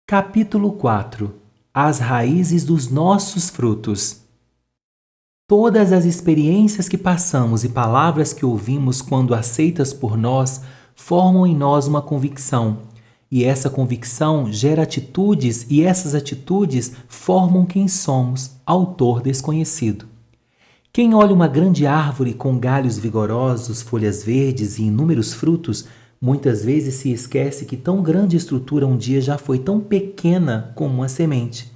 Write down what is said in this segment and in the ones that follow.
Capítulo 4. As raízes dos nossos frutos. Todas as experiências que passamos e palavras que ouvimos quando aceitas por nós formam em nós uma convicção. E essa convicção gera atitudes e essas atitudes formam quem somos, autor desconhecido. Quem olha uma grande árvore com galhos vigorosos, folhas verdes e inúmeros frutos, muitas vezes se esquece que tão grande estrutura um dia já foi tão pequena como uma semente.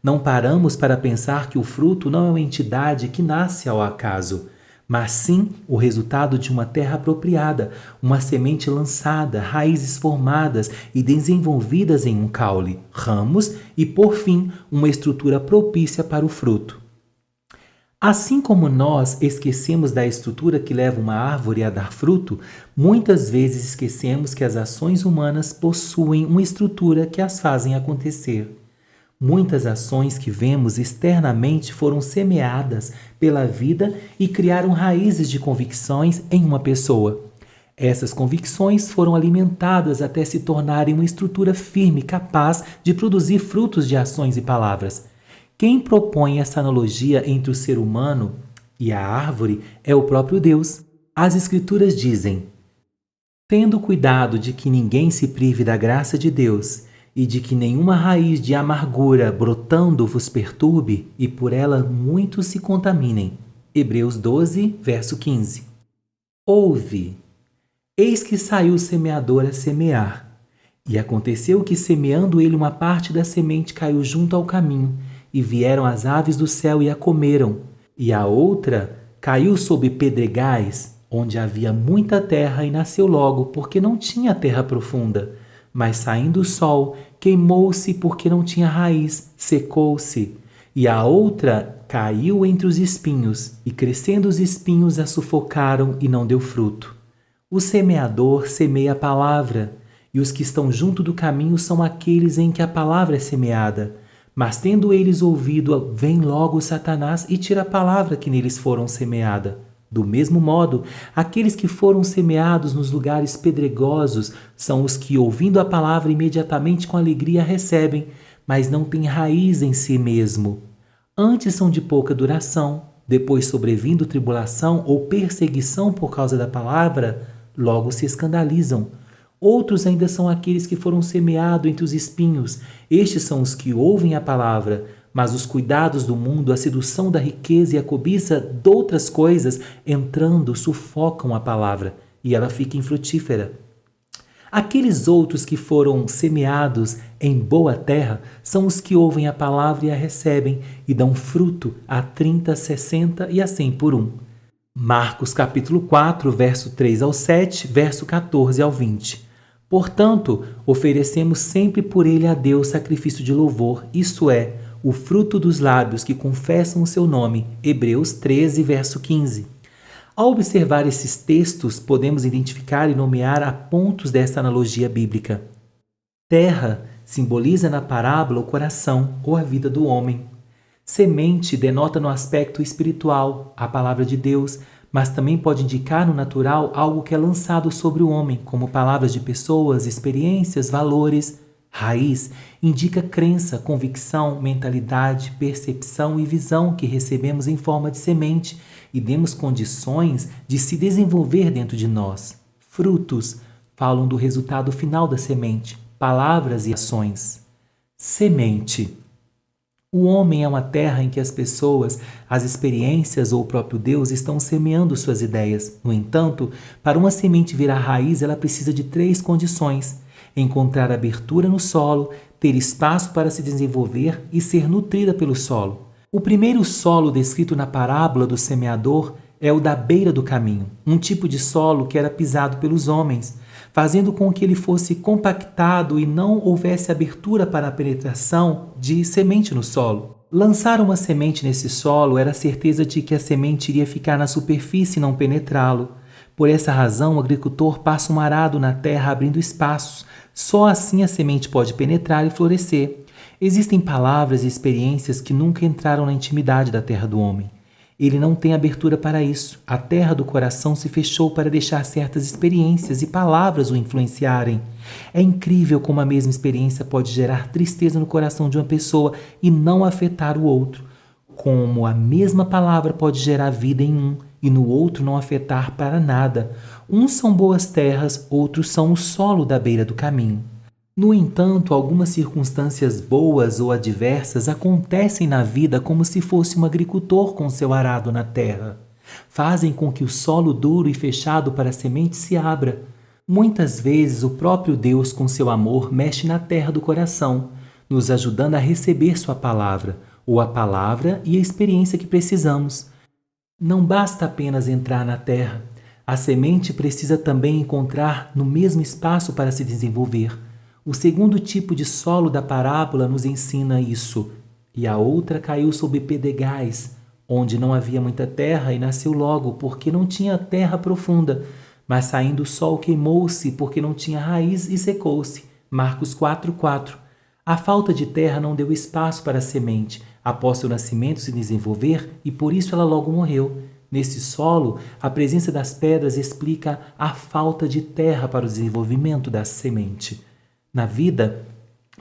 Não paramos para pensar que o fruto não é uma entidade que nasce ao acaso, mas sim o resultado de uma terra apropriada, uma semente lançada, raízes formadas e desenvolvidas em um caule, ramos e, por fim, uma estrutura propícia para o fruto. Assim como nós esquecemos da estrutura que leva uma árvore a dar fruto, muitas vezes esquecemos que as ações humanas possuem uma estrutura que as fazem acontecer. Muitas ações que vemos externamente foram semeadas pela vida e criaram raízes de convicções em uma pessoa. Essas convicções foram alimentadas até se tornarem uma estrutura firme capaz de produzir frutos de ações e palavras. Quem propõe essa analogia entre o ser humano e a árvore é o próprio Deus. As Escrituras dizem: tendo cuidado de que ninguém se prive da graça de Deus e de que nenhuma raiz de amargura brotando vos perturbe e por ela muitos se contaminem. Hebreus 12, verso 15. Ouve. Eis que saiu o semeador a semear. E aconteceu que, semeando ele, uma parte da semente caiu junto ao caminho, e vieram as aves do céu e a comeram. E a outra caiu sob pedregais, onde havia muita terra, e nasceu logo, porque não tinha terra profunda. Mas saindo o sol, queimou-se porque não tinha raiz, secou-se. E a outra caiu entre os espinhos, e crescendo os espinhos a sufocaram e não deu fruto. O semeador semeia a palavra, e os que estão junto do caminho são aqueles em que a palavra é semeada. Mas tendo eles ouvido, vem logo Satanás e tira a palavra que neles foram semeada. Do mesmo modo, aqueles que foram semeados nos lugares pedregosos são os que, ouvindo a palavra, imediatamente com alegria a recebem, mas não têm raiz em si mesmo. Antes são de pouca duração, depois sobrevindo tribulação ou perseguição por causa da palavra, logo se escandalizam. Outros ainda são aqueles que foram semeados entre os espinhos. Estes são os que ouvem a palavra, mas os cuidados do mundo, a sedução da riqueza e a cobiça de outras coisas, entrando, sufocam a palavra e ela fica infrutífera. Aqueles outros que foram semeados em boa terra são os que ouvem a palavra e a recebem e dão fruto a 30, 60 e a 100 por um. Marcos capítulo 4, verso 3 ao 7, verso 14 ao 20. Portanto, oferecemos sempre por ele a Deus sacrifício de louvor, isto é, o fruto dos lábios que confessam o seu nome. Hebreus 13, verso 15. Ao observar esses textos, podemos identificar e nomear a pontos desta analogia bíblica. Terra simboliza na parábola o coração ou a vida do homem. Semente denota no aspecto espiritual a palavra de Deus, mas também pode indicar no natural algo que é lançado sobre o homem, como palavras de pessoas, experiências, valores. Raiz indica crença, convicção, mentalidade, percepção e visão que recebemos em forma de semente e demos condições de se desenvolver dentro de nós. Frutos falam do resultado final da semente, palavras e ações. Semente. O homem é uma terra em que as pessoas, as experiências ou o próprio Deus estão semeando suas ideias. No entanto, para uma semente virar raiz, ela precisa de 3 condições: encontrar abertura no solo, ter espaço para se desenvolver e ser nutrida pelo solo. O primeiro solo descrito na parábola do semeador é o da beira do caminho, um tipo de solo que era pisado pelos homens, fazendo com que ele fosse compactado e não houvesse abertura para a penetração de semente no solo. Lançar uma semente nesse solo era a certeza de que a semente iria ficar na superfície e não penetrá-lo. Por essa razão, o agricultor passa um arado na terra abrindo espaços. Só assim a semente pode penetrar e florescer. Existem palavras e experiências que nunca entraram na intimidade da terra do homem. Ele não tem abertura para isso. A terra do coração se fechou para deixar certas experiências e palavras o influenciarem. É incrível como a mesma experiência pode gerar tristeza no coração de uma pessoa e não afetar o outro. Como a mesma palavra pode gerar vida em um e no outro não afetar para nada. Uns são boas terras, outros são o solo da beira do caminho. No entanto, algumas circunstâncias boas ou adversas acontecem na vida como se fosse um agricultor com seu arado na terra. Fazem com que o solo duro e fechado para a semente se abra. Muitas vezes o próprio Deus, com seu amor, mexe na terra do coração, nos ajudando a receber sua palavra, ou a palavra e a experiência que precisamos. Não basta apenas entrar na terra. A semente precisa também encontrar no mesmo espaço para se desenvolver. O segundo tipo de solo da parábola nos ensina isso. E a outra caiu sob pedregais, onde não havia muita terra e nasceu logo, porque não tinha terra profunda. Mas saindo o sol queimou-se, porque não tinha raiz e secou-se. Marcos 4:4. A falta de terra não deu espaço para a semente, após seu nascimento se desenvolver, e por isso ela logo morreu. Nesse solo, a presença das pedras explica a falta de terra para o desenvolvimento da semente. Na vida,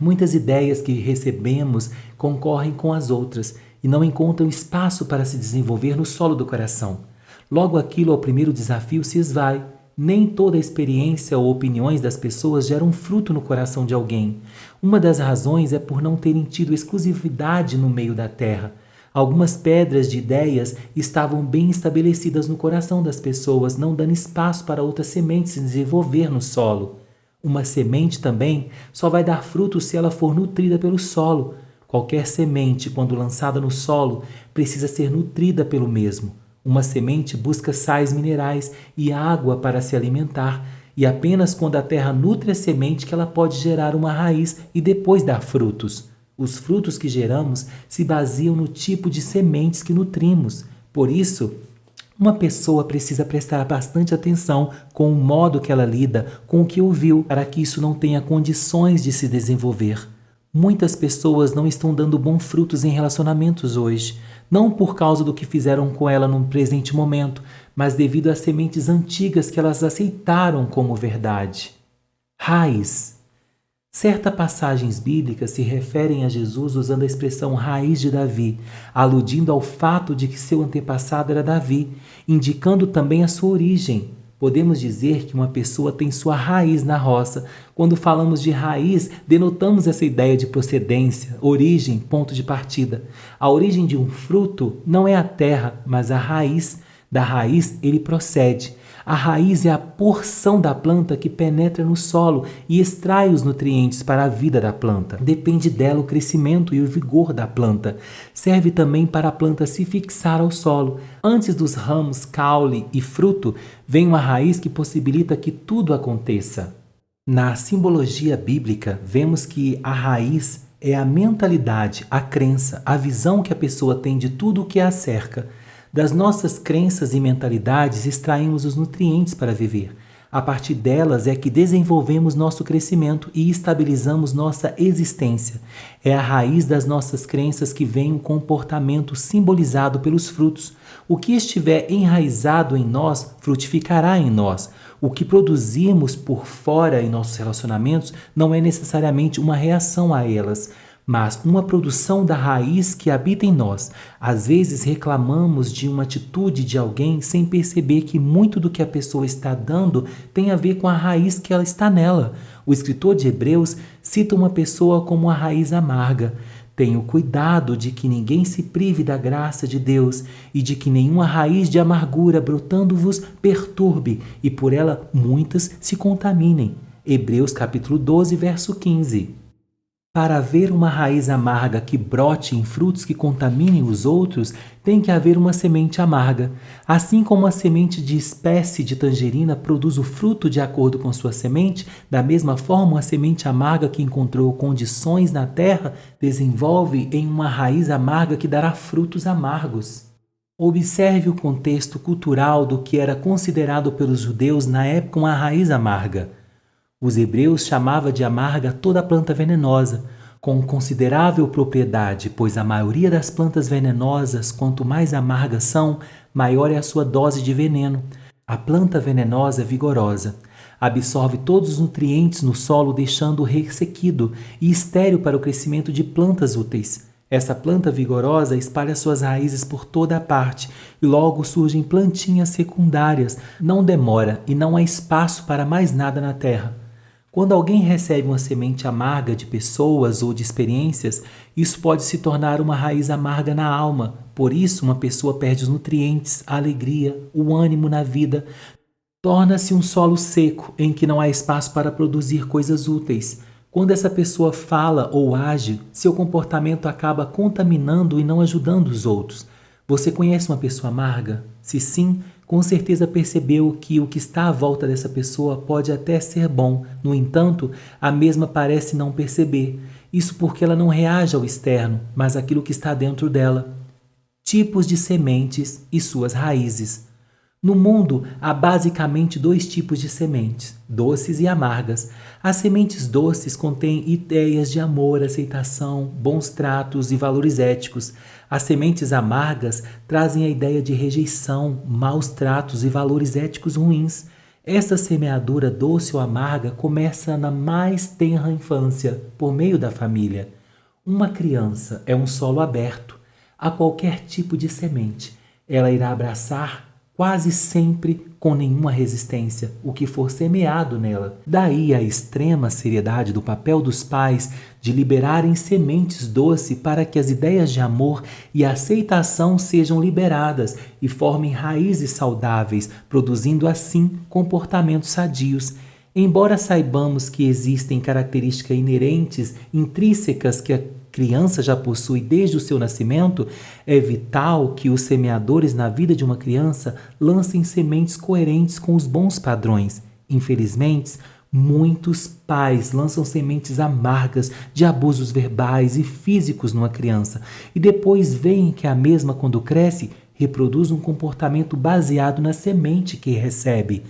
muitas ideias que recebemos concorrem com as outras e não encontram espaço para se desenvolver no solo do coração. Logo aquilo ao primeiro desafio se esvai. Nem toda a experiência ou opiniões das pessoas geram fruto no coração de alguém. Uma das razões é por não terem tido exclusividade no meio da terra. Algumas pedras de ideias estavam bem estabelecidas no coração das pessoas, não dando espaço para outras sementes se desenvolver no solo. Uma semente também só vai dar fruto se ela for nutrida pelo solo. Qualquer semente, quando lançada no solo, precisa ser nutrida pelo mesmo. Uma semente busca sais minerais e água para se alimentar, e apenas quando a terra nutre a semente que ela pode gerar uma raiz e depois dar frutos. Os frutos que geramos se baseiam no tipo de sementes que nutrimos. Por isso, uma pessoa precisa prestar bastante atenção com o modo que ela lida com o que ouviu, para que isso não tenha condições de se desenvolver. Muitas pessoas não estão dando bons frutos em relacionamentos hoje, não por causa do que fizeram com ela no presente momento, mas devido às sementes antigas que elas aceitaram como verdade. Raiz. Certas passagens bíblicas se referem a Jesus usando a expressão raiz de Davi, aludindo ao fato de que seu antepassado era Davi, indicando também a sua origem. Podemos dizer que uma pessoa tem sua raiz na roça. Quando falamos de raiz, denotamos essa ideia de procedência, origem, ponto de partida. A origem de um fruto não é a terra, mas a raiz. Da raiz ele procede. A raiz é a porção da planta que penetra no solo e extrai os nutrientes para a vida da planta. Depende dela o crescimento e o vigor da planta. Serve também para a planta se fixar ao solo. Antes dos ramos, caule e fruto, vem uma raiz que possibilita que tudo aconteça. Na simbologia bíblica, vemos que a raiz é a mentalidade, a crença, a visão que a pessoa tem de tudo o que a cerca. Das nossas crenças e mentalidades extraímos os nutrientes para viver. A partir delas é que desenvolvemos nosso crescimento e estabilizamos nossa existência. É a raiz das nossas crenças que vem o comportamento simbolizado pelos frutos. O que estiver enraizado em nós, frutificará em nós. O que produzimos por fora em nossos relacionamentos não é necessariamente uma reação a elas, mas uma produção da raiz que habita em nós. Às vezes reclamamos de uma atitude de alguém sem perceber que muito do que a pessoa está dando tem a ver com a raiz que ela está nela. O escritor de Hebreus cita uma pessoa como a raiz amarga. Tenho cuidado de que ninguém se prive da graça de Deus e de que nenhuma raiz de amargura brotando-vos perturbe e por ela muitas se contaminem. Hebreus capítulo 12, verso 15. Para haver uma raiz amarga que brote em frutos que contaminem os outros, tem que haver uma semente amarga. Assim como a semente de espécie de tangerina produz o fruto de acordo com sua semente, da mesma forma a semente amarga que encontrou condições na terra desenvolve em uma raiz amarga que dará frutos amargos. Observe o contexto cultural do que era considerado pelos judeus na época uma raiz amarga. Os hebreus chamavam de amarga toda planta venenosa. com considerável propriedade, pois a maioria das plantas venenosas, quanto mais amargas são, maior é a sua dose de veneno. A planta venenosa é vigorosa. Absorve todos os nutrientes no solo, deixando-o ressequido e estéril para o crescimento de plantas úteis. Essa planta vigorosa espalha suas raízes por toda a parte e logo surgem plantinhas secundárias. Não demora e não há espaço para mais nada na terra. Quando alguém recebe uma semente amarga de pessoas ou de experiências, isso pode se tornar uma raiz amarga na alma. Por isso, uma pessoa perde os nutrientes, a alegria, o ânimo na vida. Torna-se um solo seco, em que não há espaço para produzir coisas úteis. Quando essa pessoa fala ou age, seu comportamento acaba contaminando e não ajudando os outros. Você conhece uma pessoa amarga? Se sim, com certeza percebeu que o que está à volta dessa pessoa pode até ser bom. No entanto, a mesma parece não perceber. Isso porque ela não reage ao externo, mas àquilo que está dentro dela. Tipos de sementes e suas raízes. No mundo, há basicamente 2 tipos de sementes, doces e amargas. As sementes doces contêm ideias de amor, aceitação, bons tratos e valores éticos. As sementes amargas trazem a ideia de rejeição, maus tratos e valores éticos ruins. Essa semeadura doce ou amarga começa na mais tenra infância, por meio da família. Uma criança é um solo aberto a qualquer tipo de semente. Ela irá abraçar quase sempre com nenhuma resistência o que for semeado nela. Daí a extrema seriedade do papel dos pais de liberarem sementes doces para que as ideias de amor e aceitação sejam liberadas e formem raízes saudáveis, produzindo assim comportamentos sadios. Embora saibamos que existem características inerentes, intrínsecas que a criança já possui desde o seu nascimento, é vital que os semeadores na vida de uma criança lancem sementes coerentes com os bons padrões. Infelizmente, muitos pais lançam sementes amargas de abusos verbais e físicos numa criança e depois veem que a mesma, quando cresce, reproduz um comportamento baseado na semente que recebe.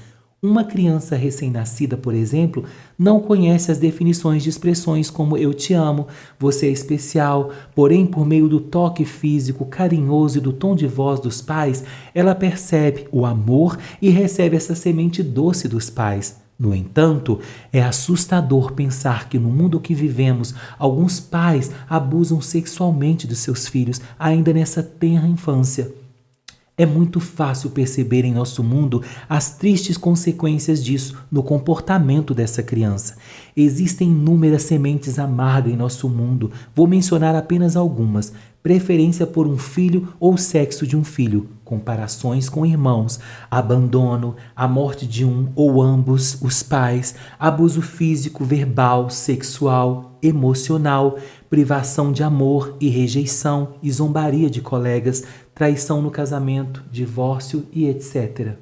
Uma criança recém-nascida, por exemplo, não conhece as definições de expressões como eu te amo, você é especial, porém, por meio do toque físico, carinhoso e do tom de voz dos pais, ela percebe o amor e recebe essa semente doce dos pais. No entanto, é assustador pensar que no mundo que vivemos, alguns pais abusam sexualmente dos seus filhos ainda nessa tenra infância. É muito fácil perceber em nosso mundo as tristes consequências disso no comportamento dessa criança. Existem inúmeras sementes amargas em nosso mundo. Vou mencionar apenas algumas. Preferência por um filho ou sexo de um filho, comparações com irmãos, abandono, a morte de um ou ambos os pais, abuso físico, verbal, sexual, emocional, privação de amor e rejeição e zombaria de colegas, traição no casamento, divórcio e etc.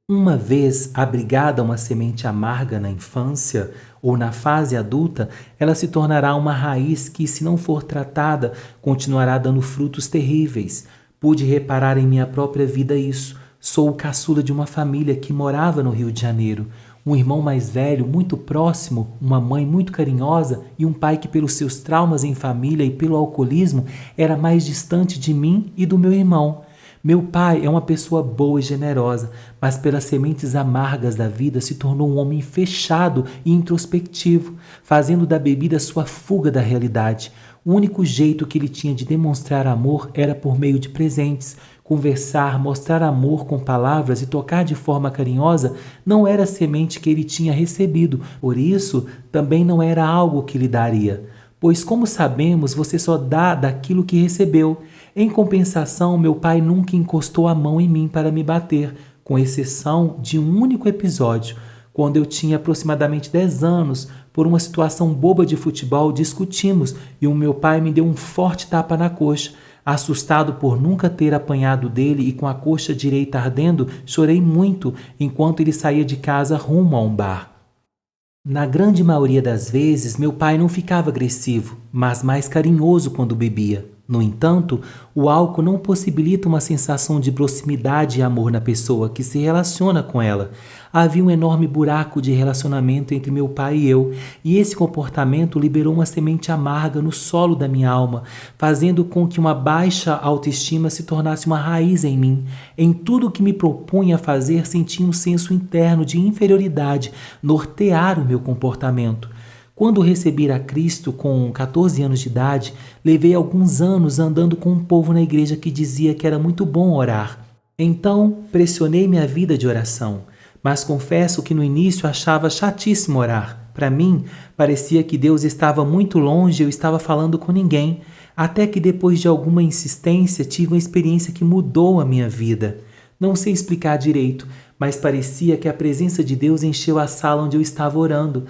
Uma vez abrigada uma semente amarga na infância ou na fase adulta, ela se tornará uma raiz que, se não for tratada, continuará dando frutos terríveis. Pude reparar em minha própria vida isso. Sou o caçula de uma família que morava no Rio de Janeiro. Um irmão mais velho, muito próximo, uma mãe muito carinhosa e um pai que, pelos seus traumas em família e pelo alcoolismo, era mais distante de mim e do meu irmão. Meu pai é uma pessoa boa e generosa, mas pelas sementes amargas da vida se tornou um homem fechado e introspectivo, fazendo da bebida sua fuga da realidade. O único jeito que ele tinha de demonstrar amor era por meio de presentes. Conversar, mostrar amor com palavras e tocar de forma carinhosa não era a semente que ele tinha recebido, por isso também não era algo que lhe daria. Pois, como sabemos, você só dá daquilo que recebeu. Em compensação, meu pai nunca encostou a mão em mim para me bater, com exceção de um único episódio, quando eu tinha aproximadamente 10 anos. Por uma situação boba de futebol, discutimos e o meu pai me deu um forte tapa na coxa. Assustado por nunca ter apanhado dele e com a coxa direita ardendo, chorei muito enquanto ele saía de casa rumo a um bar. Na grande maioria das vezes, meu pai não ficava agressivo, mas mais carinhoso quando bebia. No entanto, o álcool não possibilita uma sensação de proximidade e amor na pessoa que se relaciona com ela. Havia um enorme buraco de relacionamento entre meu pai e eu, e esse comportamento liberou uma semente amarga no solo da minha alma, fazendo com que uma baixa autoestima se tornasse uma raiz em mim. Em tudo que me propunha a fazer, sentia um senso interno de inferioridade nortear o meu comportamento. Quando recebi a Cristo com 14 anos de idade, levei alguns anos andando com um povo na igreja que dizia que era muito bom orar. Então, pressionei minha vida de oração, mas confesso que no início achava chatíssimo orar. Para mim, parecia que Deus estava muito longe e eu estava falando com ninguém, até que depois de alguma insistência tive uma experiência que mudou a minha vida. Não sei explicar direito, mas parecia que a presença de Deus encheu a sala onde eu estava orando.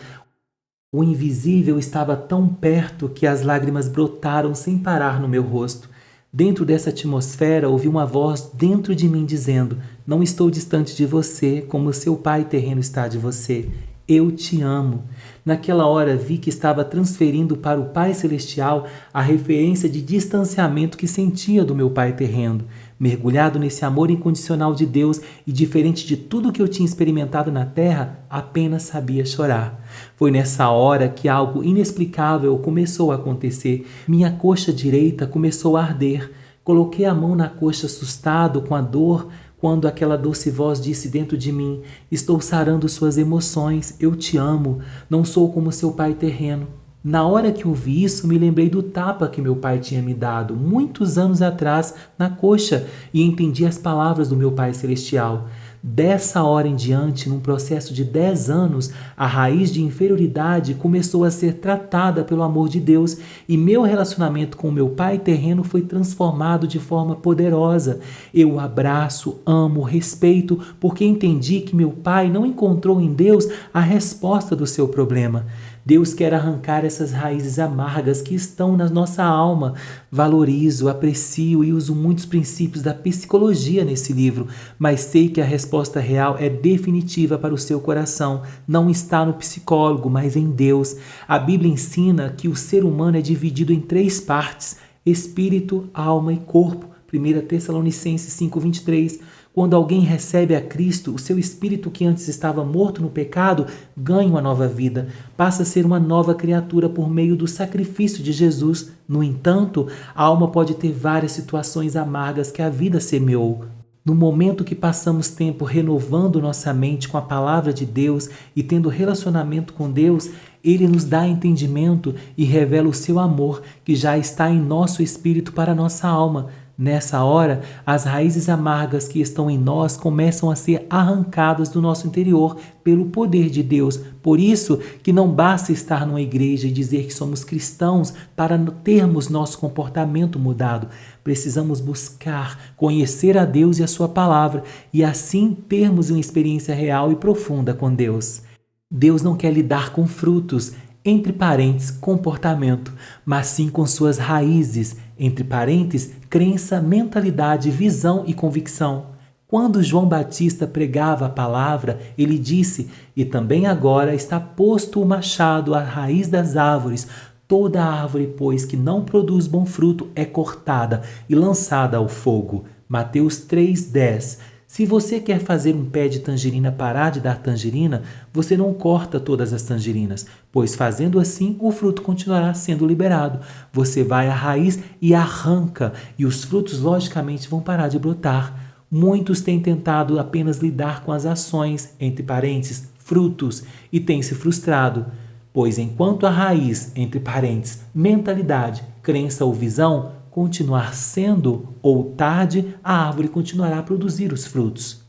O invisível estava tão perto que as lágrimas brotaram sem parar no meu rosto. Dentro dessa atmosfera, ouvi uma voz dentro de mim dizendo: "Não estou distante de você, como seu pai terreno está de você. Eu te amo." Naquela hora vi que estava transferindo para o Pai Celestial a referência de distanciamento que sentia do meu pai terreno. Mergulhado nesse amor incondicional de Deus e diferente de tudo que eu tinha experimentado na terra, apenas sabia chorar. Foi nessa hora que algo inexplicável começou a acontecer. Minha coxa direita começou a arder. Coloquei a mão na coxa assustado com a dor, quando aquela doce voz disse dentro de mim: "Estou sarando suas emoções, eu te amo, não sou como seu pai terreno." Na hora que ouvi isso, me lembrei do tapa que meu pai tinha me dado muitos anos atrás na coxa e entendi as palavras do meu Pai Celestial. Dessa hora em diante, num processo de 10 anos, a raiz de inferioridade começou a ser tratada pelo amor de Deus e meu relacionamento com o meu pai terreno foi transformado de forma poderosa. Eu o abraço, amo, respeito, porque entendi que meu pai não encontrou em Deus a resposta do seu problema. Deus quer arrancar essas raízes amargas que estão na nossa alma. Valorizo, aprecio e uso muitos princípios da psicologia nesse livro, mas sei que a resposta real é definitiva para o seu coração. Não está no psicólogo, mas em Deus. A Bíblia ensina que o ser humano é dividido em 3 partes: espírito, alma e corpo. 1 Tessalonicenses 5:23. Quando alguém recebe a Cristo, o seu espírito que antes estava morto no pecado ganha uma nova vida, passa a ser uma nova criatura por meio do sacrifício de Jesus. No entanto, a alma pode ter várias situações amargas que a vida semeou. No momento que passamos tempo renovando nossa mente com a palavra de Deus e tendo relacionamento com Deus, Ele nos dá entendimento e revela o seu amor que já está em nosso espírito para a nossa alma. Nessa hora, as raízes amargas que estão em nós começam a ser arrancadas do nosso interior pelo poder de Deus. Por isso que não basta estar numa igreja e dizer que somos cristãos para termos nosso comportamento mudado. Precisamos buscar, conhecer a Deus e a sua palavra e assim termos uma experiência real e profunda com Deus. Deus não quer lidar com frutos, entre parênteses, comportamento, mas sim com suas raízes, entre parênteses, crença, mentalidade, visão e convicção. Quando João Batista pregava a palavra, ele disse: "E também agora está posto o machado à raiz das árvores. Toda árvore, pois, que não produz bom fruto é cortada e lançada ao fogo." Mateus 3:10. Se você quer fazer um pé de tangerina parar de dar tangerina, você não corta todas as tangerinas, pois fazendo assim o fruto continuará sendo liberado. Você vai à raiz e arranca, e os frutos logicamente vão parar de brotar. Muitos têm tentado apenas lidar com as ações, entre parênteses, frutos, e têm se frustrado, pois enquanto a raiz, entre parênteses, mentalidade, crença ou visão, continuar sendo ou tarde, a árvore continuará a produzir os frutos.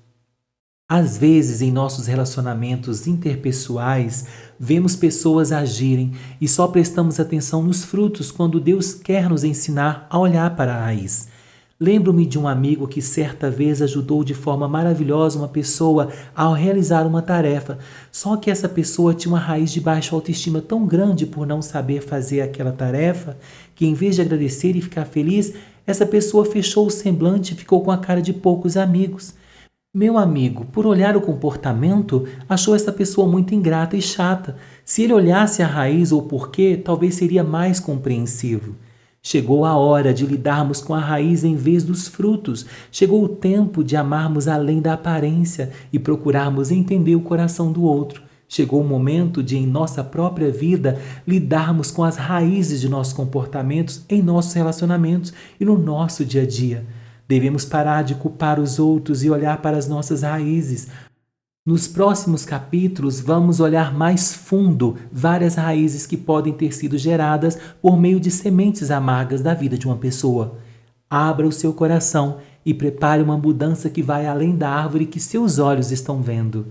Às vezes, em nossos relacionamentos interpessoais, vemos pessoas agirem e só prestamos atenção nos frutos quando Deus quer nos ensinar a olhar para a raiz. Lembro-me de um amigo que certa vez ajudou de forma maravilhosa uma pessoa ao realizar uma tarefa, só que essa pessoa tinha uma raiz de baixa autoestima tão grande por não saber fazer aquela tarefa, que em vez de agradecer e ficar feliz, essa pessoa fechou o semblante e ficou com a cara de poucos amigos. Meu amigo, por olhar o comportamento, achou essa pessoa muito ingrata e chata. Se ele olhasse a raiz ou o porquê, talvez seria mais compreensivo. Chegou a hora de lidarmos com a raiz em vez dos frutos. Chegou o tempo de amarmos além da aparência e procurarmos entender o coração do outro. Chegou o momento de, em nossa própria vida, lidarmos com as raízes de nossos comportamentos em nossos relacionamentos e no nosso dia a dia. Devemos parar de culpar os outros e olhar para as nossas raízes. Nos próximos capítulos, vamos olhar mais fundo várias raízes que podem ter sido geradas por meio de sementes amargas da vida de uma pessoa. Abra o seu coração e prepare uma mudança que vai além da árvore que seus olhos estão vendo.